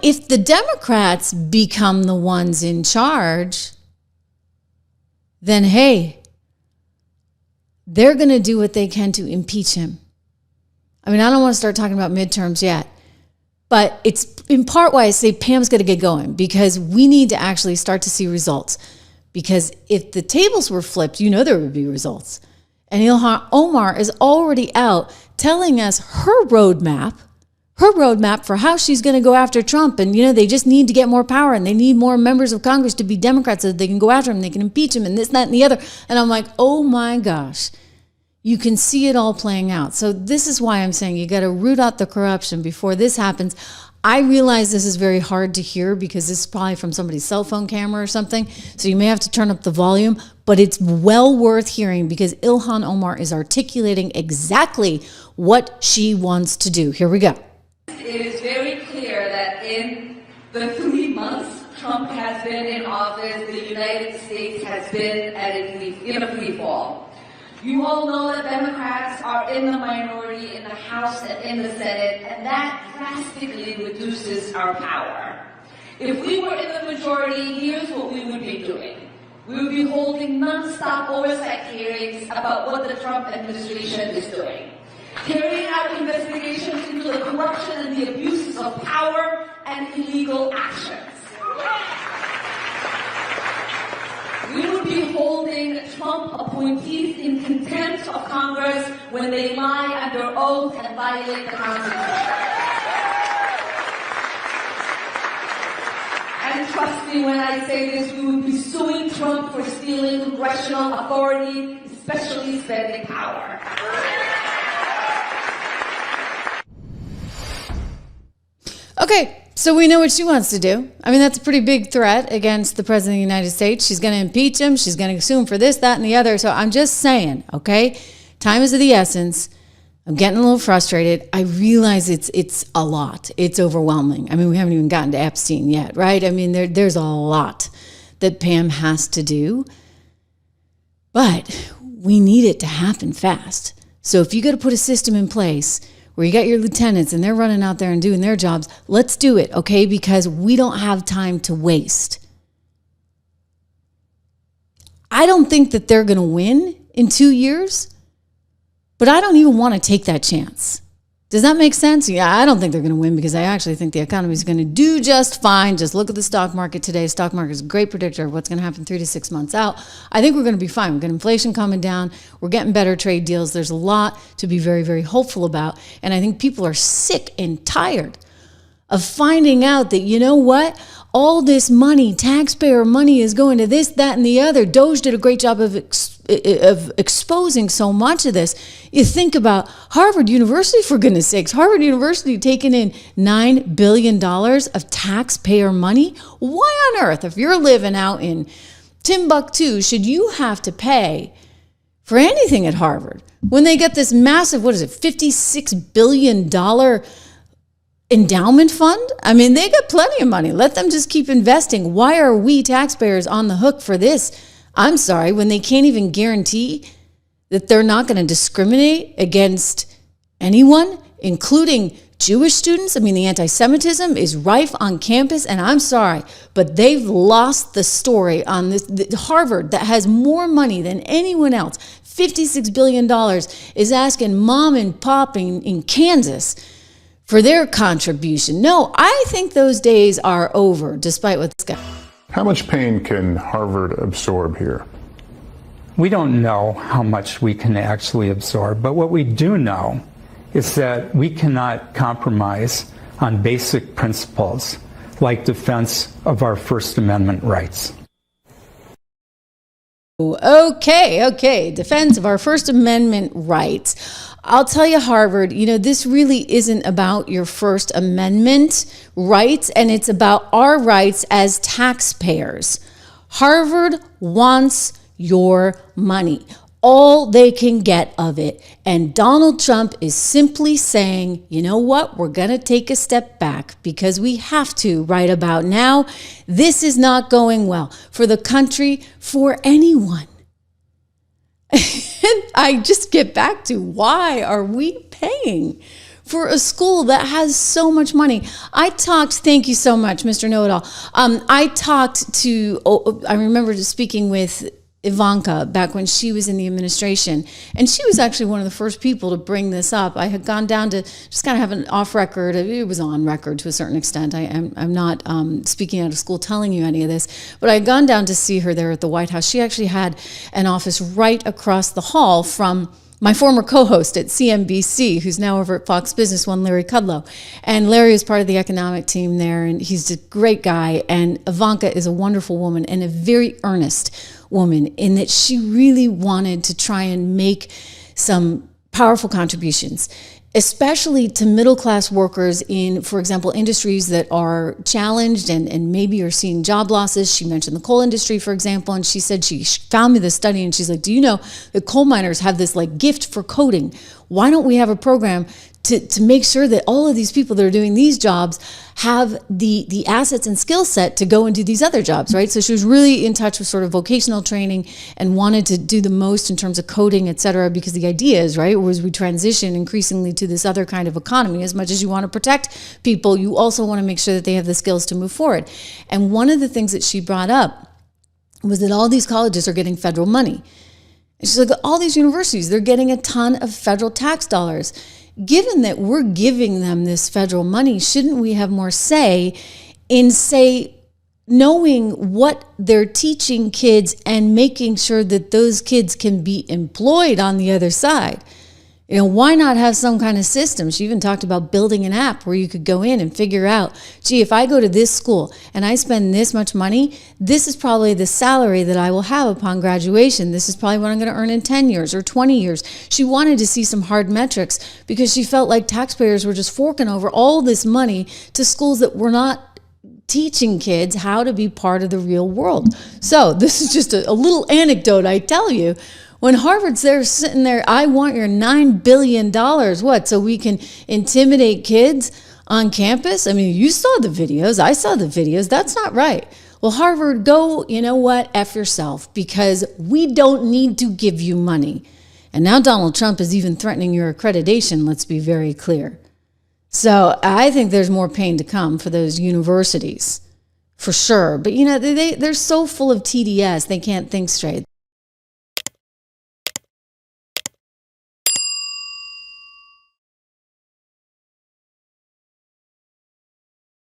If the Democrats become the ones in charge, then hey, they're going to do what they can to impeach him. I mean, I don't want to start talking about midterms yet, but it's in part why I say Pam's got to get going, because we need to actually start to see results. Because if the tables were flipped, you know there would be results. And Ilhan Omar is already out telling us her roadmap for how she's going to go after Trump. And, they just need to get more power, and they need more members of Congress to be Democrats so that they can go after him, they can impeach him, and this, that, and the other. And I'm like, oh my gosh, you can see it all playing out. So this is why I'm saying you got to root out the corruption before this happens. I realize this is very hard to hear because this is probably from somebody's cell phone camera or something. So you may have to turn up the volume, but it's well worth hearing because Ilhan Omar is articulating exactly what she wants to do. Here we go. It is very clear that in the 3 months Trump has been in office, the United States has been in a free fall. You all know that Democrats are in the minority in the House and in the Senate, and that drastically reduces our power. If we were in the majority, here's what we would be doing. We would be holding non-stop oversight hearings about what the Trump administration is doing, carrying out investigations into the corruption and the abuses of power and illegal actions. We would be holding Trump appointees in contempt of Congress when they lie under oath and violate the Constitution. And trust me when I say this, we would be suing Trump for stealing congressional authority, especially spending power. Okay, so we know what she wants to do. I mean, that's a pretty big threat against the President of the United States. She's going to impeach him. She's going to sue him for this, that, and the other. So I'm just saying, okay, time is of the essence. I'm getting a little frustrated. I realize it's a lot. It's overwhelming. I mean, we haven't even gotten to Epstein yet, right? I mean, there's a lot that Pam has to do. But we need it to happen fast. So if you got to put a system in place where you got your lieutenants and they're running out there and doing their jobs, let's do it, okay? Because we don't have time to waste. I don't think that they're going to win in 2 years, but I don't even want to take that chance. Does that make sense? Yeah, I don't think they're going to win because I actually think the economy is going to do just fine. Just look at the stock market today. Stock market is a great predictor of what's going to happen 3 to 6 months out. I think we're going to be fine. We've got inflation coming down. We're getting better trade deals. There's a lot to be very, very hopeful about. And I think people are sick and tired of finding out that, you know what? All this money, taxpayer money, is going to this, that, and the other. Doge did a great job of exposing so much of this. You think about Harvard University, for goodness sakes. Harvard University taking in $9 billion of taxpayer money. Why on earth, if you're living out in Timbuktu, should you have to pay for anything at Harvard when they get this massive, $56 billion endowment fund? I mean, they got plenty of money. Let them just keep investing. Why are we taxpayers on the hook for this? I'm sorry, when they can't even guarantee that they're not going to discriminate against anyone, including Jewish students. I mean, the anti-Semitism is rife on campus, and I'm sorry, but they've lost the story on this. Harvard, that has more money than anyone else, $56 billion, is asking mom and pop in Kansas for their contribution. No, I think those days are over, despite what this guy. How much pain can Harvard absorb here? We don't know how much we can actually absorb, but what we do know is that we cannot compromise on basic principles like defense of our First Amendment rights. Okay. Defense of our First Amendment rights. I'll tell you, Harvard, this really isn't about your First Amendment rights, and it's about our rights as taxpayers. Harvard wants your money, all they can get of it. And Donald Trump is simply saying, you know what, we're going to take a step back because we have to right about now. This is not going well for the country, for anyone. And I just get back to, why are we paying for a school that has so much money. Thank you so much, Mr. Know-It-All. I remember speaking with Ivanka back when she was in the administration, and she was actually one of the first people to bring this up. I had gone down to just kind of have an off record. It was on record to a certain extent. I'm not speaking out of school telling you any of this, but I had gone down to see her there at the White House. She actually had an office right across the hall from my former co-host at CNBC, who's now over at Fox Business One, Larry Kudlow. And Larry is part of the economic team there, and he's a great guy. And Ivanka is a wonderful woman and a very earnest woman in that she really wanted to try and make some powerful contributions, especially to middle-class workers in, for example, industries that are challenged and maybe are seeing job losses. She mentioned the coal industry, for example, and she said she found me this study, and she's like, do you know that coal miners have this like gift for coding? Why don't we have a program to make sure that all of these people that are doing these jobs have the assets and skill set to go and do these other jobs, right? So she was really in touch with sort of vocational training and wanted to do the most in terms of coding, et cetera, because the idea is, right, as we transition increasingly to this other kind of economy, as much as you want to protect people, you also want to make sure that they have the skills to move forward. And one of the things that she brought up was that all these colleges are getting federal money. And she's like, all these universities, they're getting a ton of federal tax dollars. Given that we're giving them this federal money, shouldn't we have more say in, knowing what they're teaching kids and making sure that those kids can be employed on the other side? You know, why not have some kind of system? She even talked about building an app where you could go in and figure out, gee, if I go to this school and I spend this much money, this is probably the salary that I will have upon graduation. This is probably what I'm going to earn in 10 years or 20 years. She wanted to see some hard metrics because she felt like taxpayers were just forking over all this money to schools that were not teaching kids how to be part of the real world. So this is just a little anecdote, I tell you. When Harvard's there sitting there, I want your $9 billion. What, so we can intimidate kids on campus? I mean, you saw the videos. I saw the videos. That's not right. Well, Harvard, go, you know what, F yourself, because we don't need to give you money. And now Donald Trump is even threatening your accreditation, let's be very clear. So I think there's more pain to come for those universities, for sure. But, you know, they're so full of TDS, they can't think straight.